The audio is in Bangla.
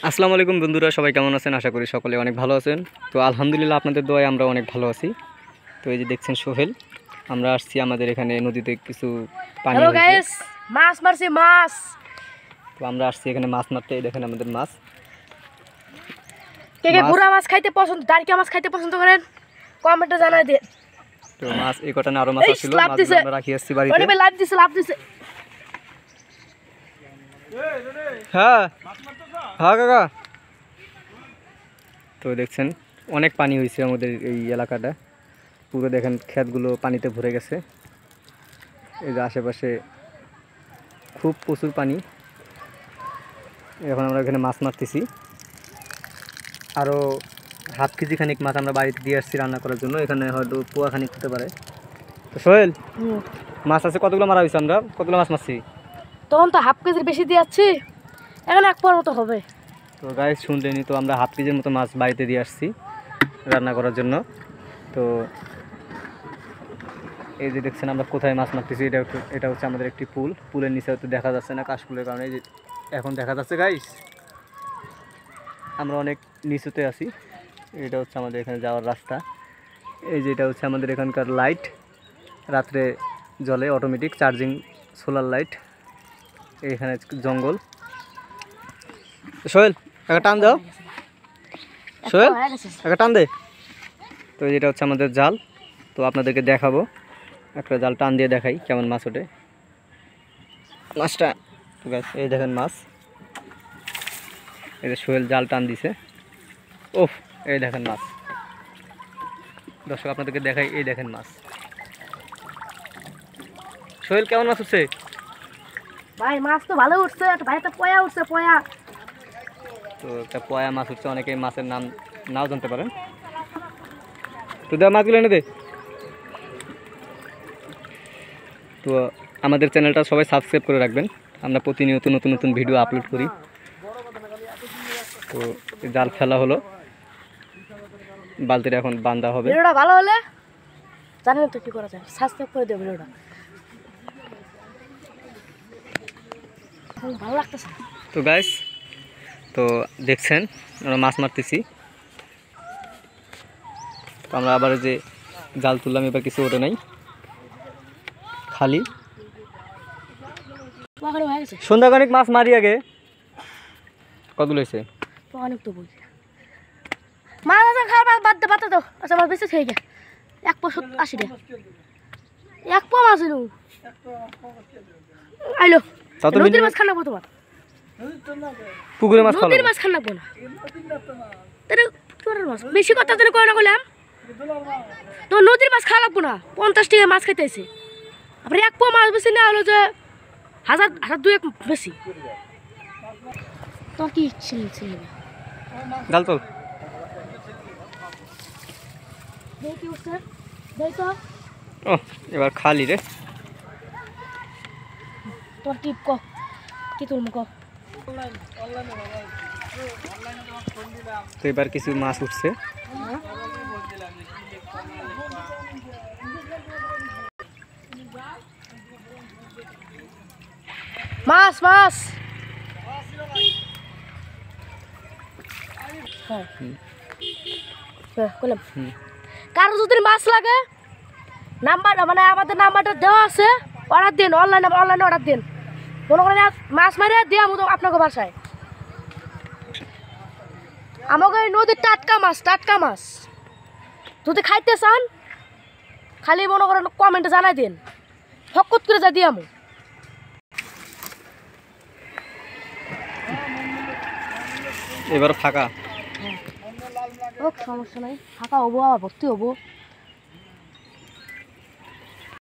আসসালামু আলাইকুম বন্ধুরা, সবাই কেমন আছেন? আশা করি সকলে অনেক ভালো আছেন। তো আলহামদুলিল্লাহ, আপনাদের দোয়ায় আমরা অনেক ভালো আছি। তো এই যে দেখছেন সোহেল, আমরা আসছি আমাদের এখানে নদীতে কিছু পানি হ্যালো হয়েছে। গাইস, মাছ মারছি মাছ। তো আমরা আসছি এখানে মাছ মারতে। এই দেখেন আমাদের মাছ। কে কে গুড়া মাছ খাইতে পছন্দ, দাঁড়িয়া মাছ খাইতে পছন্দ করেন কমেন্টে জানাই দিন। তো মাছ এই কটা না আরো মাছ ছিল, মাছগুলো আমরা রাখি আসছি বাড়িতে। অনেক লাভ দিছে। হ্যাঁ হ্যাঁ কাকা। তো দেখছেন অনেক পানি হয়েছে আমাদের এই এলাকাটা, পুরো দেখেন ক্ষেতগুলো পানিতে ভরে গেছে। এই যে আশেপাশে খুব প্রচুর পানি। এখন আমরা এখানে মাছ মারতেছি। আরও হাফ কেজি খানিক মাছ আমরা বাড়িতে দিয়ে আসছি রান্না করার জন্য। এখানে হয়তো পোয়া খানিক হতে পারে। তো সোহেল, মাছ আছে কতগুলো মারা হয়েছে? আমরা কতগুলো মাছ মারছি? তখন তো হাফ কেজির বেশি দিয়ে যাচ্ছি, এখন এক পর মতো হবে। তো গাইস শুনলেনি তো, আমরা হাফ কেজির মতো মাছ বাড়িতে দিয়ে আসছি রান্না করার জন্য। তো এই যে দেখছেন আমরা কোথায় মাছ মারতেছি, এটা হচ্ছে আমাদের একটি পুল। পুলের নিচে হয়তো দেখা যাচ্ছে না কাশফুলের কারণে। এই যে এখন দেখা যাচ্ছে গাইস, আমরা অনেক নিচুতে আছি। এটা হচ্ছে আমাদের এখানে যাওয়ার রাস্তা। এই যে এটা হচ্ছে আমাদের এখানকার লাইট, রাত্রে জ্বলে অটোমেটিক চার্জিং সোলার লাইট। এইখানে জঙ্গল। সোহেল একটা টান দাও, সোহেল একটা টান দে। তো এটা হচ্ছে আমাদের জাল। তো আপনাদেরকে দেখাবো, একটা জাল টান দিয়ে দেখাই কেমন মাছ ওঠে। মাছটা এই দেখেন মাছ, এই যে সোহেল জাল টান দিছে। ওহ, এই দেখেন মাছ। দর্শক আপনাদেরকে দেখাই, এই দেখেন মাছ। সোহেল কেমন মাছ উঠছে? ভাই মাছ তো ভালো উঠছে, ভাই একটা পয়া উঠছে, পয়া। তো একটা পয়া মাছ উঠছে, অনেকে মাছের নাম নাও জানতে পারেন। তো দেওয়া মাছগুলো এনে দে। তো আমাদের চ্যানেলটা সবাই সাবস্ক্রাইব করে রাখবেন, আমরা প্রতিনিয়ত নতুন নতুন ভিডিও আপলোড করি। তো জাল ফেলা হলো, বালতিটা এখন বাঁধা হবে। ভিডিওটা ভালো হলে জানেন তো কি করা যায়, সাবস্ক্রাইব করে দিও ভিডিওটা। ভালো লাগতেছে। তো গাইস, তো দেখছেন আমরা মাছ মারতেছি। তো আমরা আবার যে জাল তুললাম, এবার কিছু ওঠে নাই, খালি। সন্ধ্যাখানিক মাছ মারি আগে। কতগুলো হয়েছে? অনেক তো বলছি মাছ আছে, খাবার বাদ দাও। আচ্ছা মাছ বেশি খেয়ে গে 180 টাকা 1 পো মাছ এলো। আইলো নদীর মাছ খানা তোমার, পুকুরের মাছ খাওয়া নদীর মাছ খানা না। তাহলে পুকুরের মাছ বেশি কথা তুমি কয় না বললাম তো, নদীর মাছ খাওয়া লাগবো না। 50 টাকা মাছ খাইতেছে, আবার 1 পো মাছ বেশি না হলো যে 1000 বেশি। তো কি ছিল জাল তোল। ও এবার খালি রে। তোর টিপ ক কি তুলমু ক। তো এবার কিছু মাছ উঠছে। মাছ মাছ কারো যদি মাছ লাগে নাম্বার, মানে আমাদের নাম্বারটা দেওয়া আছে, অর্ডার দিন। অনলাইনে অর্ডার দিন। মনে করেন মাছ মারে দিয়ে আমি তো আপনাকে বাসায়। আমাকে নদীর টাটকা মাছ যদি খাইতে চান, খালি মনে করেন কমেন্টে জানাই দিন, ফকত করে যা দিয়ে আমি। এবার ফাঁকা। সমস্যা নাই, ফাঁকা হবো আবার ভর্তি হবো।